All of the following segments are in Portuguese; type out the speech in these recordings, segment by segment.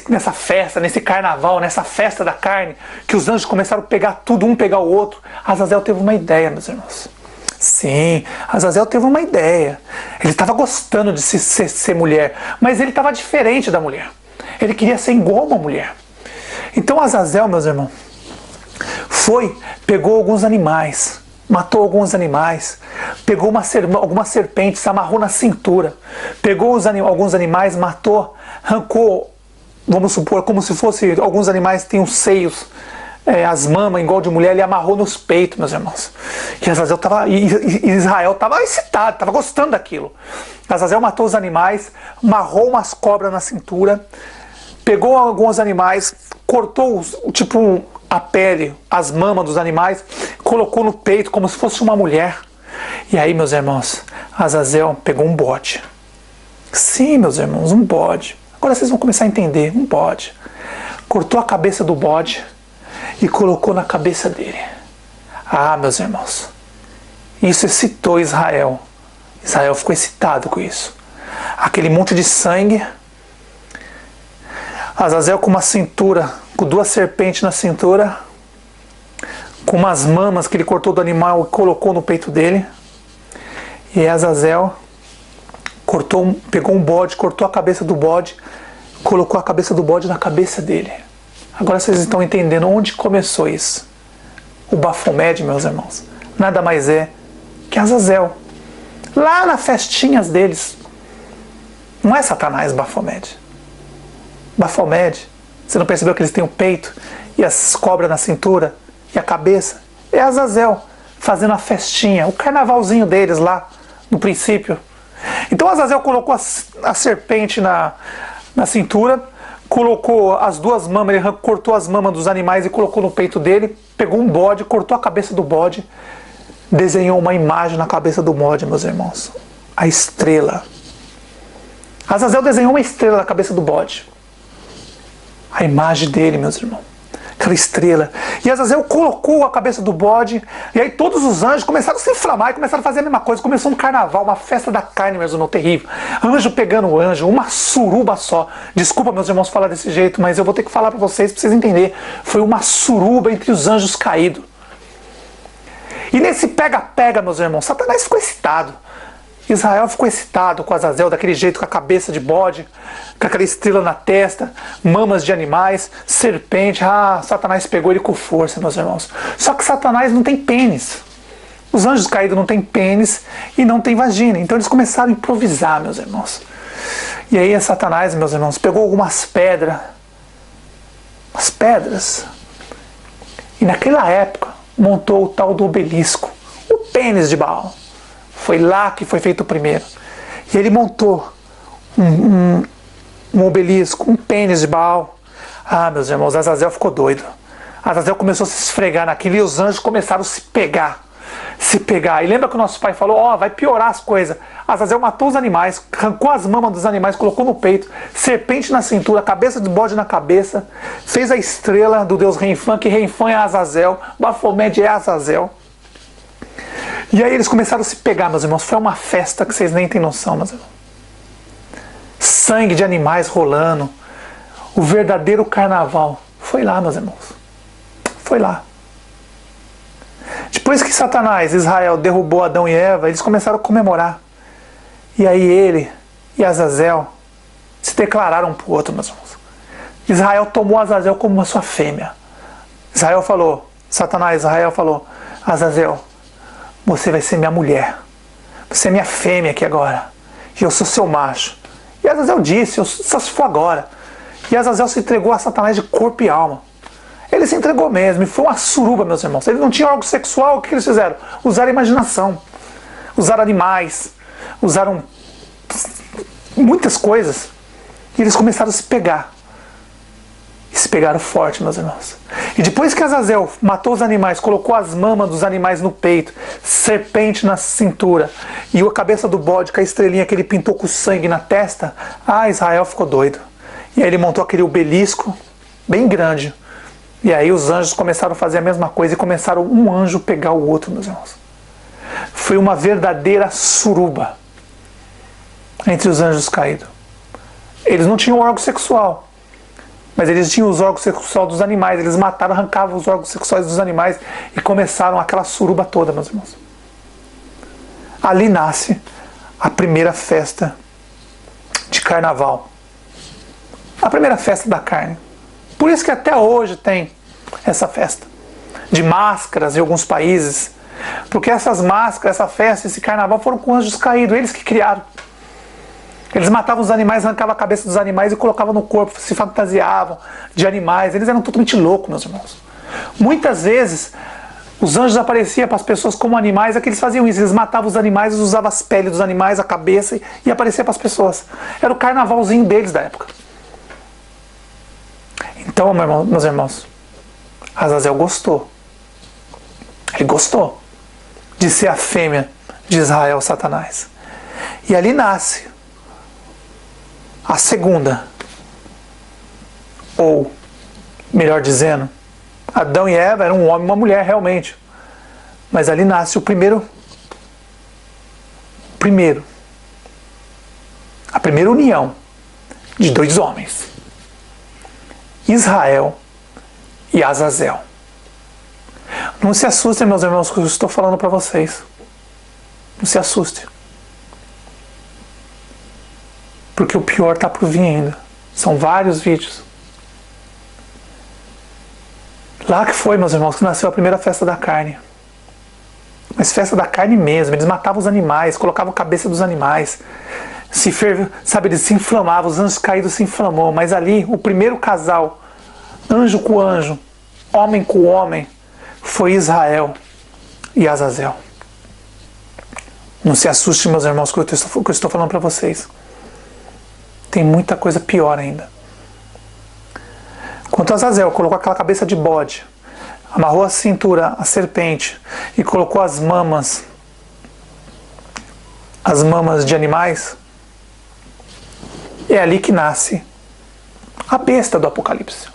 nessa festa, nesse carnaval, nessa festa da carne, que os anjos começaram a pegar tudo, um pegar o outro, Azazel teve uma ideia, meus irmãos. Sim, Azazel teve uma ideia. Ele estava gostando de ser mulher, mas ele estava diferente da mulher. Ele queria ser igual a uma mulher. Então Azazel, meus irmãos, pegou alguns animais, matou alguns animais, pegou algumas serpentes, amarrou na cintura, pegou alguns animais, matou, arrancou, vamos supor, como se fosse, alguns animais têm os seios, as mamas igual de mulher, ele amarrou nos peitos, meus irmãos. E Israel estava excitado, estava gostando daquilo. Azazel matou os animais, amarrou umas cobras na cintura, pegou alguns animais, cortou tipo a pele, as mamas dos animais, colocou no peito como se fosse uma mulher. E aí, meus irmãos, Azazel pegou um bode. Sim, meus irmãos, um bode. Agora vocês vão começar a entender, um bode. Cortou a cabeça do bode e colocou na cabeça dele. Ah, meus irmãos, isso excitou Israel. Israel ficou excitado com isso. Aquele monte de sangue. Azazel com uma cintura, com 2 serpentes na cintura, com umas mamas que ele cortou do animal e colocou no peito dele. E Azazel pegou um bode, cortou a cabeça do bode, colocou a cabeça do bode na cabeça dele. Agora vocês estão entendendo onde começou isso. O Bafomede, meus irmãos, nada mais é que Azazel. Lá nas festinhas deles. Não é Satanás Bafomede. Bafomede, você não percebeu que eles têm o peito e as cobras na cintura e a cabeça? É Azazel fazendo a festinha, o carnavalzinho deles lá no princípio. Então Azazel colocou a serpente na cintura, colocou as 2 mamas, ele cortou as mamas dos animais e colocou no peito dele, pegou um bode, cortou a cabeça do bode, desenhou uma imagem na cabeça do bode, meus irmãos. A estrela. Azazel desenhou uma estrela na cabeça do bode. A imagem dele, meus irmãos. Aquela estrela. E Azazel colocou a cabeça do bode. E aí todos os anjos começaram a se inflamar e começaram a fazer a mesma coisa. Começou um carnaval, uma festa da carne, meus irmãos, terrível. Anjo pegando anjo, uma suruba só. Desculpa, meus irmãos, falar desse jeito, mas eu vou ter que falar para vocês entenderem. Foi uma suruba entre os anjos caídos. E nesse pega-pega, meus irmãos, Satanás ficou excitado. Israel ficou excitado com Azazel, daquele jeito, com a cabeça de bode, com aquela estrela na testa, mamas de animais, serpente. Ah, Satanás pegou ele com força, meus irmãos. Só que Satanás não tem pênis. Os anjos caídos não têm pênis e não têm vagina. Então eles começaram a improvisar, meus irmãos. E aí Satanás, meus irmãos, pegou algumas pedras. Umas pedras. E naquela época montou o tal do obelisco. O pênis de Baal. Foi lá que foi feito o primeiro. E ele montou um obelisco, um pênis de Baal. Ah, meus irmãos, Azazel ficou doido. Azazel começou a se esfregar naquilo e os anjos começaram a se pegar. Se pegar. E lembra que o nosso pai falou, ó, vai piorar as coisas. Azazel matou os animais, arrancou as mamas dos animais, colocou no peito, serpente na cintura, cabeça de bode na cabeça, fez a estrela do deus Renfã, que Renfã é Azazel, Bafomede é Azazel. E aí eles começaram a se pegar, meus irmãos. Foi uma festa que vocês nem têm noção, meus irmãos. Sangue de animais rolando. O verdadeiro carnaval. Foi lá, meus irmãos. Foi lá. Depois que Satanás, Israel, derrubou Adão e Eva, eles começaram a comemorar. E aí ele e Azazel se declararam um para o outro, meus irmãos. Israel tomou Azazel como a sua fêmea. Israel falou, Israel falou, Azazel, você vai ser minha mulher. Você é minha fêmea aqui agora. E eu sou seu macho. E Azazel disse, só se for agora. E Azazel se entregou a Satanás de corpo e alma. Ele se entregou mesmo. E foi uma suruba, meus irmãos. Ele não tinha algo sexual. O que eles fizeram? Usaram a imaginação. Usaram animais. Usaram muitas coisas. E eles começaram a se pegar. E se pegaram forte, meus irmãos. E depois que Azazel matou os animais, colocou as mamas dos animais no peito, serpente na cintura, e a cabeça do bode com a estrelinha que ele pintou com sangue na testa, Israel ficou doido. E aí ele montou aquele obelisco bem grande. E aí os anjos começaram a fazer a mesma coisa e começaram um anjo pegar o outro, meus irmãos. Foi uma verdadeira suruba entre os anjos caídos. Eles não tinham órgão sexual. mas eles tinham os órgãos sexuais dos animais, eles matavam, arrancavam os órgãos sexuais dos animais e começaram aquela suruba toda, meus irmãos. Ali nasce a primeira festa de carnaval. A primeira festa da carne. Por isso que até hoje tem essa festa de máscaras em alguns países. Porque essas máscaras, essa festa, esse carnaval foram com anjos caídos, eles que criaram. Eles matavam os animais, arrancavam a cabeça dos animais e colocavam no corpo, se fantasiavam de animais. Eles eram totalmente loucos, meus irmãos. Muitas vezes os anjos apareciam para as pessoas como animais, é que eles faziam isso. Eles matavam os animais, usavam as peles dos animais, a cabeça e aparecia para as pessoas. Era o carnavalzinho deles da época. Então, meus irmãos, Azazel gostou. Ele gostou de ser a fêmea de Israel, Satanás. E ali nasce a segunda, ou melhor dizendo, Adão e Eva eram um homem e uma mulher realmente. Mas ali nasce a primeira união de dois homens, Israel e Azazel. Não se assustem, meus irmãos, que eu estou falando para vocês. Não se assustem. Porque o pior está por vir ainda. São vários vídeos. Lá que foi, meus irmãos, que nasceu a primeira festa da carne. Mas festa da carne mesmo. Eles matavam os animais, colocavam a cabeça dos animais. Eles se inflamavam, os anjos caídos se inflamou. Mas ali, o primeiro casal, anjo com anjo, homem com homem, foi Israel e Azazel. Não se assuste, meus irmãos, com o que eu estou falando para vocês. Tem muita coisa pior ainda. Quando Azazel colocou aquela cabeça de bode, amarrou a cintura, a serpente, e colocou as mamas de animais, é ali que nasce a besta do Apocalipse.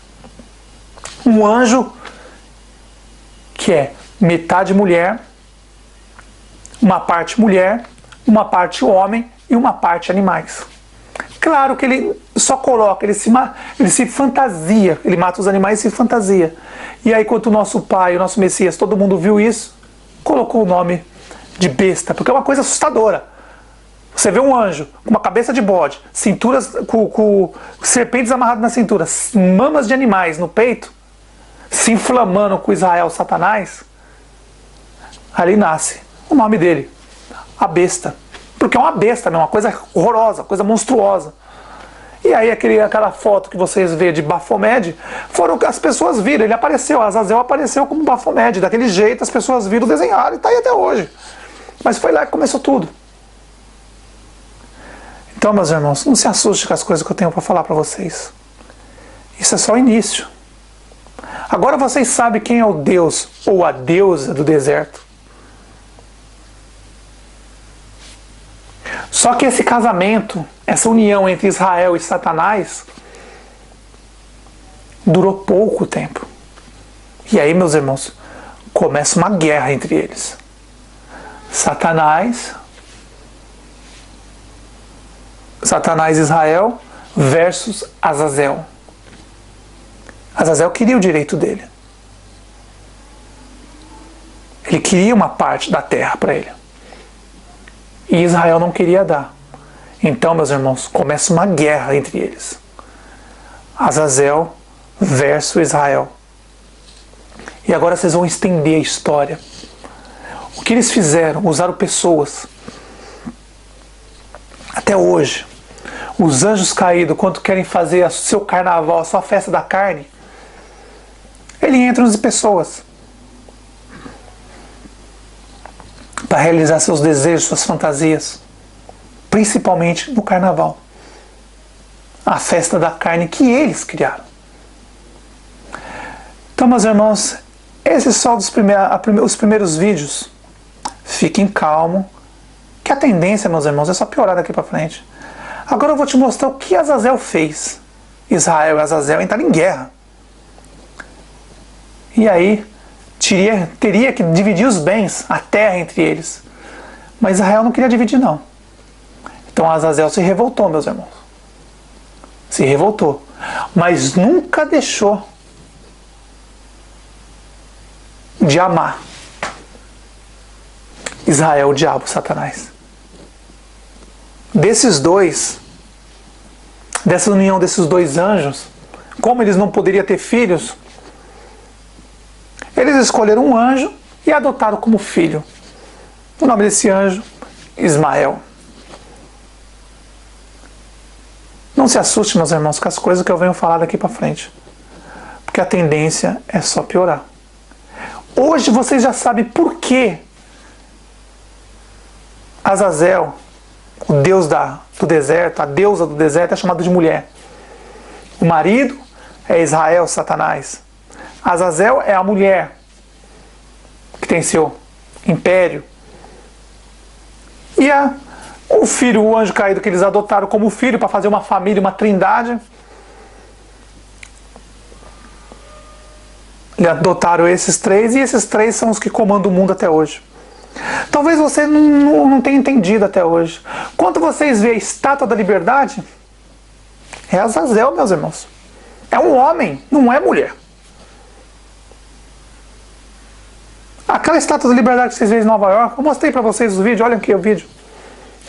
Um anjo que é metade mulher, uma parte homem e uma parte animais. Claro que ele só coloca, ele se fantasia, ele mata os animais e se fantasia. E aí, quando o nosso pai, o nosso Messias, todo mundo viu isso, colocou o nome de besta, porque é uma coisa assustadora. Você vê um anjo com uma cabeça de bode, cinturas com serpentes amarradas na cintura, mamas de animais no peito, se inflamando com Israel, Satanás. Ali nasce o nome dele, a besta. Porque é uma besta, uma coisa horrorosa, coisa monstruosa. E aí aquela foto que vocês vê de Baphomet, as pessoas viram, ele apareceu, Azazel apareceu como Baphomet, daquele jeito as pessoas viram, desenharam e está aí até hoje. Mas foi lá que começou tudo. Então, meus irmãos, não se assustem com as coisas que eu tenho para falar para vocês. Isso é só o início. Agora vocês sabem quem é o Deus ou a deusa do deserto. Só que esse casamento, essa união entre Israel e Satanás, durou pouco tempo. E aí, meus irmãos, começa uma guerra entre eles. Satanás e Israel versus Azazel. Azazel queria o direito dele. Ele queria uma parte da terra para ele. E Israel não queria dar. Então, meus irmãos, começa uma guerra entre eles. Azazel versus Israel. E agora vocês vão estender a história. O que eles fizeram? Usaram pessoas. Até hoje, os anjos caídos, quando querem fazer o seu carnaval, a sua festa da carne, eles entram nas pessoas para realizar seus desejos, suas fantasias, principalmente no carnaval, a festa da carne que eles criaram. Então, meus irmãos, esses são os primeiros vídeos. Fiquem calmos, que a tendência, meus irmãos, é só piorar daqui para frente. Agora eu vou te mostrar o que Azazel fez. Israel e Azazel entraram em guerra. E aí teria que dividir os bens, a terra entre eles. Mas Israel não queria dividir, não. Então Azazel se revoltou, meus irmãos. Se revoltou. mas nunca deixou de amar Israel, o diabo, Satanás. Desses dois, dessa união desses dois anjos, como eles não poderiam ter filhos, eles escolheram um anjo e adotaram como filho. O nome desse anjo, Ismael. Não se assuste, meus irmãos, com as coisas que eu venho falar daqui para frente, porque a tendência é só piorar. Hoje vocês já sabem por que Azazel, o deus do deserto, a deusa do deserto, é chamada de mulher. O marido é Israel, Satanás. Azazel é a mulher que tem seu império. E o filho, o anjo caído que eles adotaram como filho para fazer uma família, uma trindade. Eles adotaram esses três, e esses três são os que comandam o mundo até hoje. Talvez você não tenha entendido até hoje. Quando vocês veem a estátua da liberdade, é Azazel, meus irmãos. É um homem, não é mulher. Aquela estátua da liberdade que vocês veem em Nova York, eu mostrei para vocês o vídeo, olhem aqui o vídeo.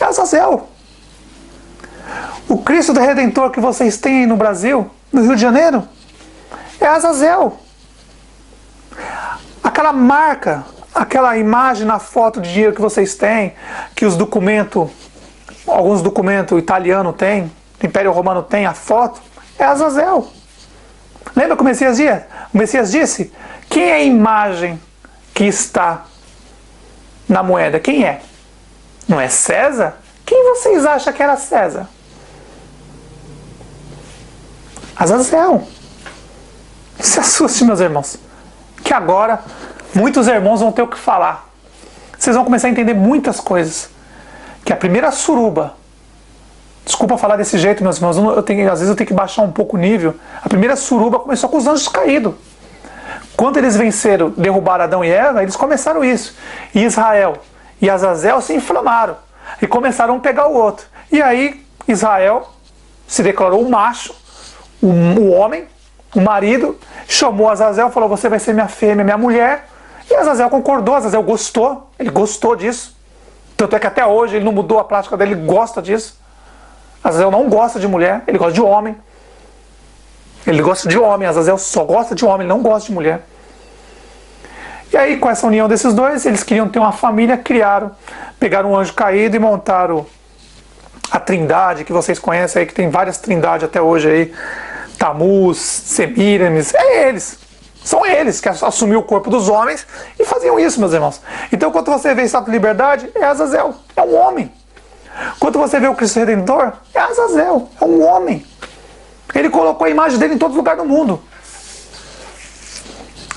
É Azazel. O Cristo do Redentor que vocês têm aí no Brasil, no Rio de Janeiro, é Azazel. Aquela marca, aquela imagem na foto de dinheiro que vocês têm, que os documentos, alguns documentos italianos têm, do Império Romano tem a foto, é Azazel. Lembra que o Messias disse? Quem é a imagem que está na moeda? Quem é? Não é César? Quem vocês acham que era César? Azazel. Não se assuste, meus irmãos, que agora muitos irmãos vão ter o que falar. Vocês vão começar a entender muitas coisas. Que a primeira suruba, desculpa falar desse jeito, meus irmãos, às vezes eu tenho que baixar um pouco o nível. A primeira suruba começou com os anjos caídos. Quando eles venceram, derrubaram Adão e Eva, eles começaram isso. E Israel e Azazel se inflamaram e começaram um a pegar o outro. E aí Israel se declarou o macho, o homem, o marido, chamou Azazel, falou: você vai ser minha fêmea, minha mulher. E Azazel concordou, Azazel gostou, ele gostou disso. Tanto é que até hoje ele não mudou a prática dele, ele gosta disso. Azazel não gosta de mulher, ele gosta de homem. Ele gosta de homem, Azazel só gosta de homem, ele não gosta de mulher. E aí, com essa união desses dois, eles queriam ter uma família, pegaram um anjo caído e montaram a trindade, que vocês conhecem aí, que tem várias trindades até hoje aí. Tamuz, Semíramis, são eles que assumiram o corpo dos homens e faziam isso, meus irmãos. Então, quando você vê a estátua de liberdade, é Azazel, é um homem. Quando você vê o Cristo Redentor, é Azazel, é um homem. Ele colocou a imagem dele em todo lugar do mundo.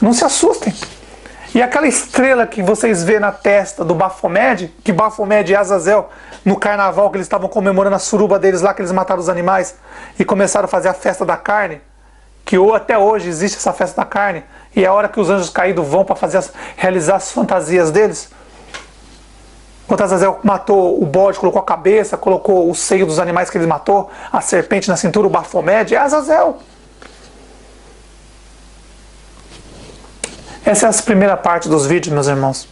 Não se assustem. E aquela estrela que vocês vê na testa do Baphomet, que Baphomet e Azazel, no carnaval que eles estavam comemorando a suruba deles lá, que eles mataram os animais e começaram a fazer a festa da carne, que até hoje existe essa festa da carne, e é a hora que os anjos caídos vão para realizar as fantasias deles. Quando Azazel matou o bode, colocou a cabeça, colocou o seio dos animais que ele matou, a serpente na cintura, o Baphomet, é Azazel. Essa é a primeira parte dos vídeos, meus irmãos.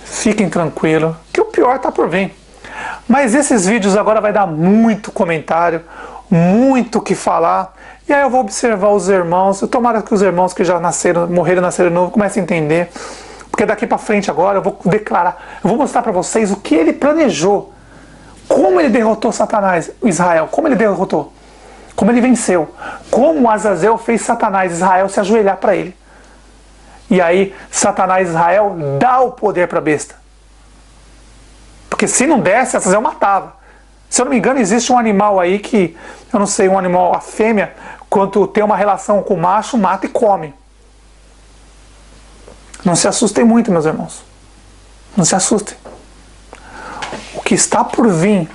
Fiquem tranquilos, que o pior está por vir. Mas esses vídeos agora vai dar muito comentário, muito o que falar. E aí eu vou observar os irmãos. Eu tomara que os irmãos que já nasceram, morreram e nasceram de novo, comecem a entender. Porque daqui para frente agora eu vou declarar, eu vou mostrar para vocês o que ele planejou. Como ele derrotou Satanás, Israel. Como ele derrotou. Como ele venceu. Como Azazel fez Satanás, Israel, se ajoelhar para ele. E aí, Satanás, Israel, dá o poder para a besta. Porque se não desse, Azazel matava. Se eu não me engano, existe um animal aí que, eu não sei, um animal, a fêmea, quando tem uma relação com o macho, mata e come. Não se assustem muito, meus irmãos. Não se assustem. O que está por vir